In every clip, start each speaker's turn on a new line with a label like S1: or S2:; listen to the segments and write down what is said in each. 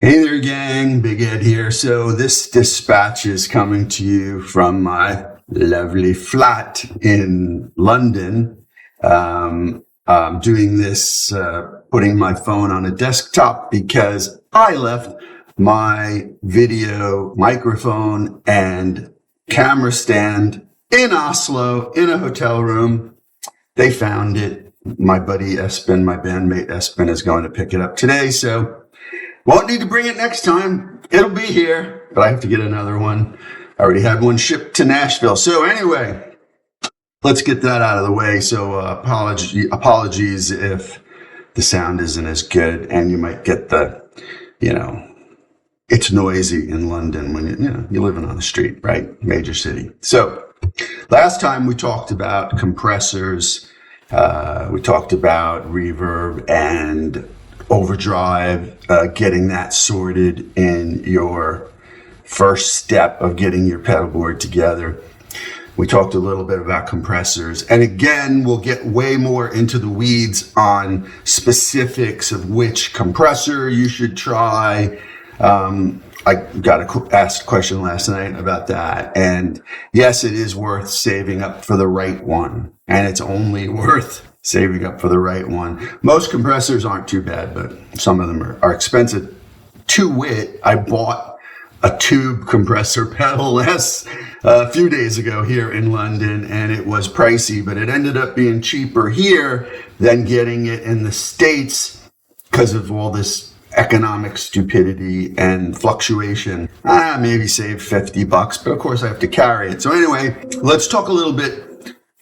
S1: Hey there, gang. Big Ed here. So this dispatch is coming to you from my lovely flat in London. I'm doing this, putting my phone on a desktop because I left my video microphone and camera stand in Oslo in a hotel room. They found it. My buddy Espen, my bandmate Espen, is going to pick it up today. So won't need to bring it next time. It'll be here, but I have to get another one. I already had one shipped to Nashville. So anyway, let's get that out of the way. So apologies if the sound isn't as good, and you might get it's noisy in London when you're living on the street, right? Major city. So last time we talked about compressors. We talked about reverb and overdrive, getting that sorted in your first step of getting your pedal board together. We talked a little bit about compressors. And again, we'll get way more into the weeds on specifics of which compressor you should try. I got asked a question last night about that. And yes, it is worth saving up for the right one. And it's only worth saving up for the right one. Most compressors aren't too bad, but some of them are expensive. To wit, I bought a tube compressor pedal a few days ago here in London, and it was pricey, but it ended up being cheaper here than getting it in the States because of all this economic stupidity and fluctuation. Maybe save $50, but of course I have to carry it. So anyway, let's talk a little bit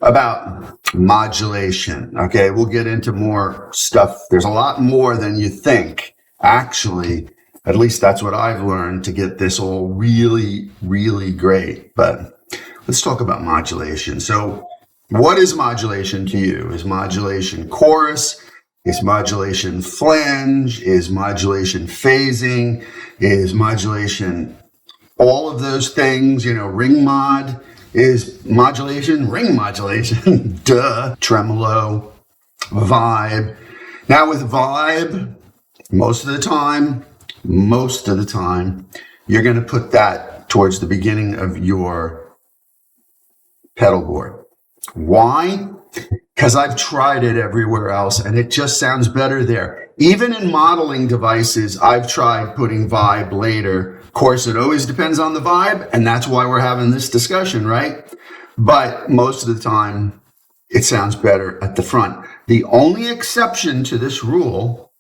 S1: about modulation. Okay, we'll get into more stuff. There's a lot more than you think. Actually, at least that's what I've learned to get this all really, really great. But let's talk about modulation. So what is modulation to you? Is modulation chorus? Is modulation flange? Is modulation phasing? Is modulation all of those things? Ring mod? Is modulation ring modulation? Duh. Tremolo, vibe. Now with vibe, most of the time, you're going to put that towards the beginning of your pedal board. Why? Because I've tried it everywhere else and it just sounds better there. Even in modeling devices, I've tried putting vibe later. Of course, it always depends on the vibe, and that's why we're having this discussion, right? But most of the time, it sounds better at the front. The only exception to this rule,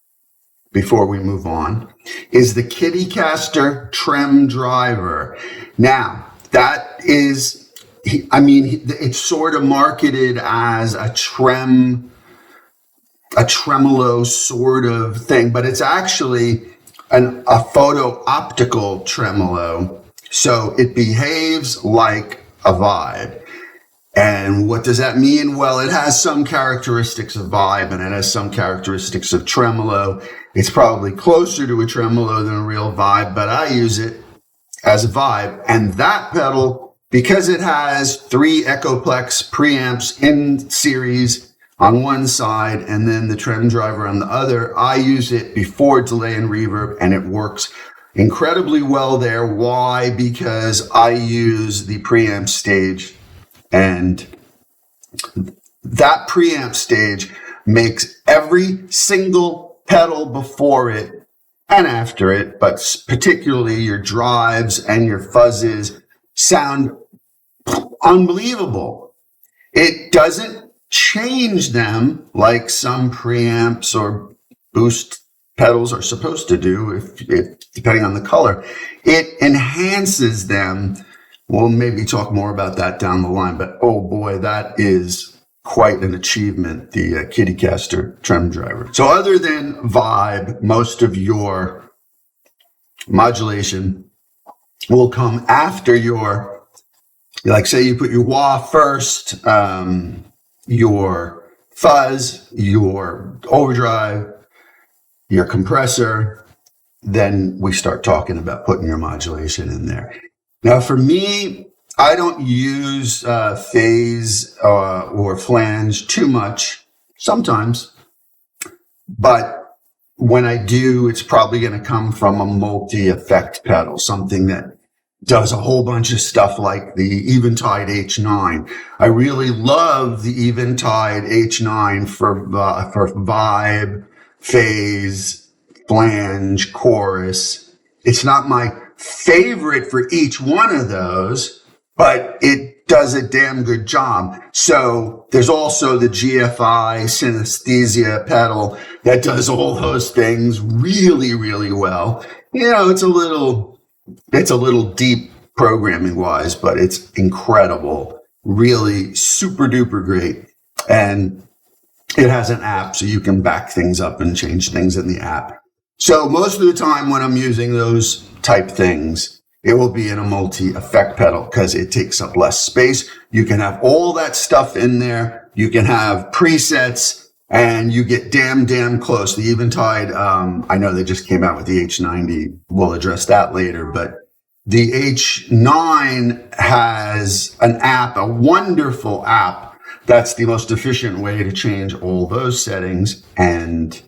S1: before we move on, is the Kittycaster trem driver. Now, that is, it's sort of marketed as a tremolo sort of thing, but it's actually a photo-optical tremolo. So it behaves like a vibe. And what does that mean? Well, it has some characteristics of vibe and it has some characteristics of tremolo. It's probably closer to a tremolo than a real vibe, but I use it as a vibe. And that pedal, because it has 3 Echoplex preamps in series on one side and then the trem driver on the other, I use it before delay and reverb, and it works incredibly well there. Why? Because I use the preamp stage, and that preamp stage makes every single pedal before it and after it, but particularly your drives and your fuzzes, sound unbelievable. It doesn't change them like some preamps or boost pedals are supposed to do, if depending on the color. It enhances them. We'll maybe talk more about that down the line, but oh boy, that is quite an achievement, the Kittycaster trem driver. So other than vibe, most of your modulation will come after your, like say you put your wah first, your fuzz, your overdrive, your compressor, then we start talking about putting your modulation in there. Now, for me, I don't use phase or flange too much, sometimes, but when I do, it's probably going to come from a multi-effect pedal, something that does a whole bunch of stuff like the Eventide H9. I really love the Eventide H9 for vibe, phase, flange, chorus. It's not my favorite for each one of those, but it does a damn good job. So there's also the GFI synesthesia pedal that does all those things really, really well. It's a little deep programming wise, but it's incredible. Really super duper great. And it has an app so you can back things up and change things in the app. So most of the time when I'm using those type things, it will be in a multi-effect pedal because it takes up less space. You can have all that stuff in there. You can have presets and you get damn close. The Eventide, I know they just came out with the H90. We'll address that later, but the H9 has an app, a wonderful app. That's the most efficient way to change all those settings. And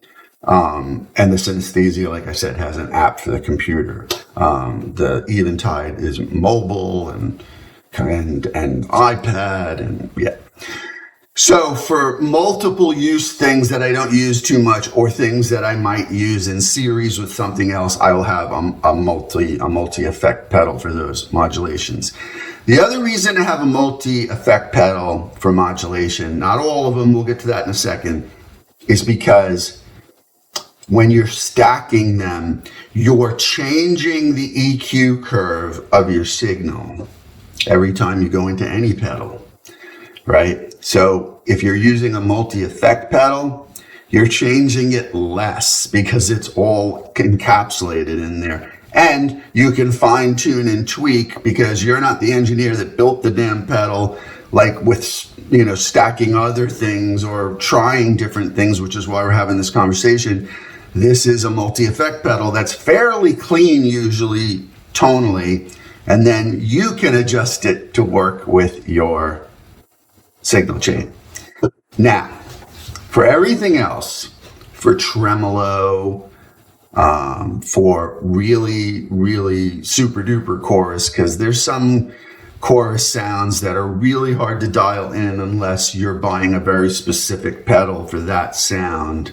S1: the synesthesia, like I said, has an app for the computer. The Eventide is mobile and iPad and yeah. So for multiple use things that I don't use too much or things that I might use in series with something else, I will have a multi-effect pedal for those modulations. The other reason to have a multi-effect pedal for modulation, not all of them, we'll get to that in a second, is because when you're stacking them, you're changing the EQ curve of your signal every time you go into any pedal, right? So if you're using a multi-effect pedal, you're changing it less because it's all encapsulated in there. And you can fine tune and tweak because you're not the engineer that built the damn pedal, like with, stacking other things or trying different things, which is why we're having this conversation. This is a multi-effect pedal that's fairly clean, usually tonally, and then you can adjust it to work with your signal chain. Now, for everything else, for tremolo, for really, really super duper chorus, because there's some chorus sounds that are really hard to dial in unless you're buying a very specific pedal for that sound.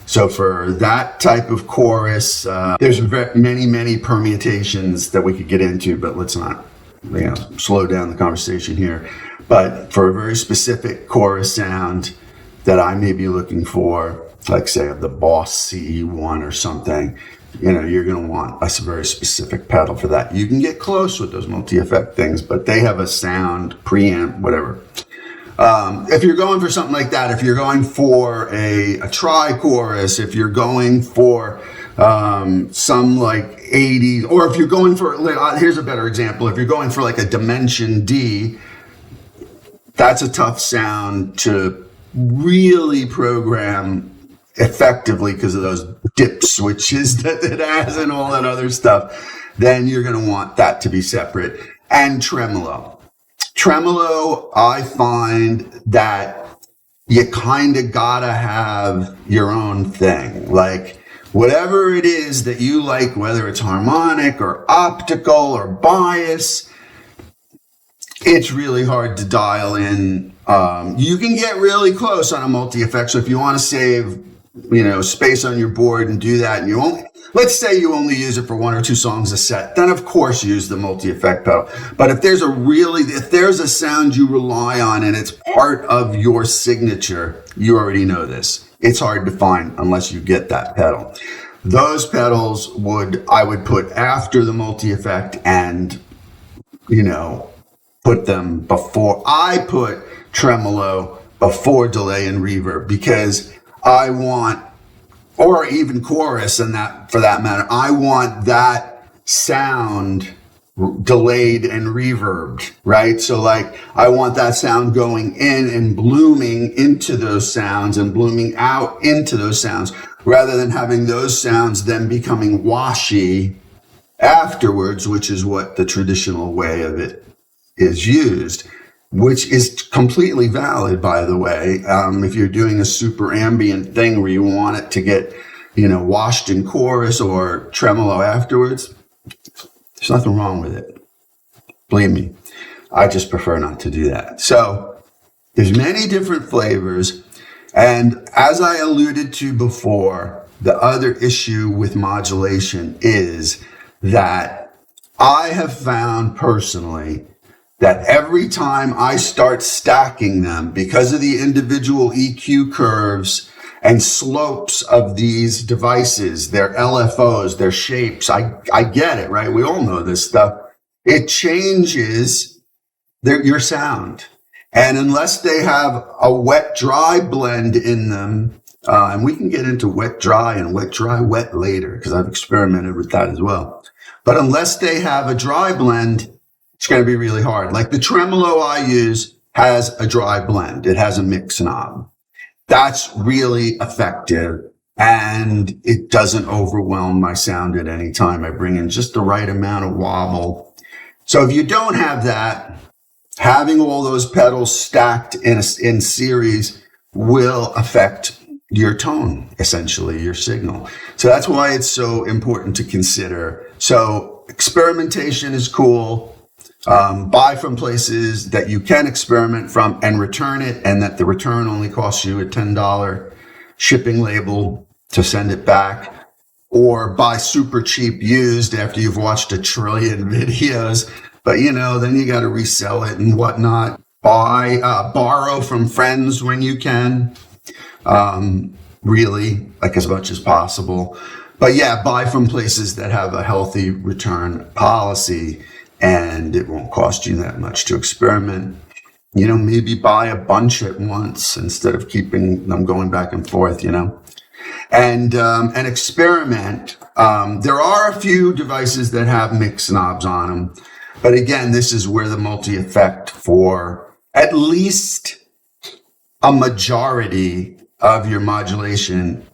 S1: So for that type of chorus, there's many permutations that we could get into, but let's not slow down the conversation here. But for a very specific chorus sound that I may be looking for, like say the Boss CE1 or something, you're going to want a very specific pedal for that. You can get close with those multi-effect things, but they have a sound, preamp, whatever. If you're going for something like that, if you're going for a tri-chorus, if you're going for some like 80s, or if you're going for, here's a better example, if you're going for like a Dimension D, that's a tough sound to really program effectively because of those dip switches that it has and all that other stuff. Then you're going to want that to be separate. And tremolo. Tremolo, I find that you kind of gotta have your own thing. Like whatever it is that you like, whether it's harmonic or optical or bias, it's really hard to dial in. You can get really close on a multi-effect. So if you want to save, space on your board and do that, and let's say you only use it for one or two songs a set, then of course use the multi-effect pedal. But if there's a sound you rely on and it's part of your signature, you already know this. It's hard to find unless you get that pedal. Those pedals I would put after the multi-effect and, put them before. I put tremolo before delay and reverb because I want, or even chorus and that for that matter, I want that sound delayed and reverbed, right? So like I want that sound going in and blooming into those sounds and blooming out into those sounds rather than having those sounds then becoming washy afterwards, which is what the traditional way of it is used, which is completely valid, by the way. If you're doing a super ambient thing where you want it to get washed in chorus or tremolo afterwards, there's nothing wrong with it. Believe me, I just prefer not to do that. So there's many different flavors. And as I alluded to before, the other issue with modulation is that I have found personally that every time I start stacking them, because of the individual EQ curves and slopes of these devices, their LFOs, their shapes, I get it, right? We all know this stuff. It changes your sound. And unless they have a wet-dry blend in them, and we can get into wet-dry and wet-dry-wet later, because I've experimented with that as well. But unless they have a dry blend, it's going to be really hard. Like the tremolo I use has a dry blend. It has a mix knob. That's really effective, and it doesn't overwhelm my sound at any time. I bring in just the right amount of wobble. So if you don't have that, having all those pedals stacked in series will affect your tone, essentially, your signal. So that's why it's so important to consider. So experimentation is cool. Buy from places that you can experiment from and return it, and that the return only costs you a $10 shipping label to send it back, or buy super cheap used after you've watched 1 trillion videos. But, then you got to resell it and whatnot. Borrow from friends when you can, really, like as much as possible. But yeah, buy from places that have a healthy return policy, and it won't cost you that much to experiment. Maybe buy a bunch at once instead of keeping them going back and forth, and experiment. There are a few devices that have mix knobs on them, but again, this is where the multi-effect for at least a majority of your modulation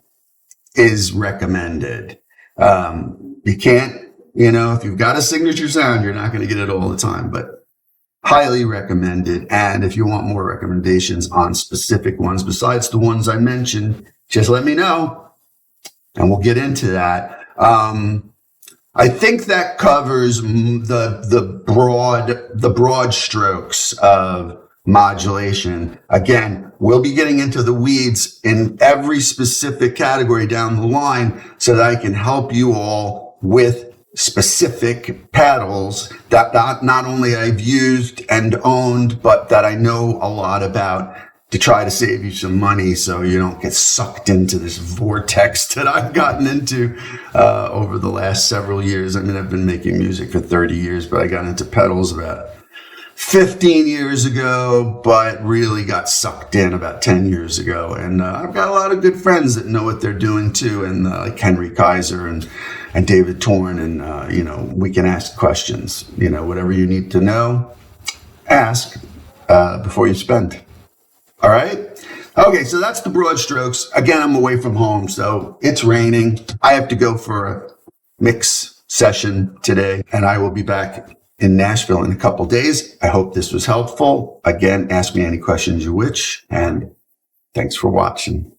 S1: is recommended. You can't, if you've got a signature sound, you're not going to get it all the time, but highly recommended. And if you want more recommendations on specific ones besides the ones I mentioned, just let me know and we'll get into that. I think that covers the broad strokes of modulation. Again, we'll be getting into the weeds in every specific category down the line so that I can help you all with specific pedals that not only I've used and owned, but that I know a lot about, to try to save you some money so you don't get sucked into this vortex that I've gotten into over the last several years. I mean, I've been making music for 30 years, but I got into pedals about 15 years ago, but really got sucked in about 10 years ago. And I've got a lot of good friends that know what they're doing too, and like Henry Kaiser and David Torn, and we can ask questions. Whatever you need to know, ask before you spend. All right? Okay, so that's the broad strokes. Again, I'm away from home, so it's raining. I have to go for a mix session today, and I will be back in Nashville in a couple days. I hope this was helpful. Again, ask me any questions you wish, and thanks for watching.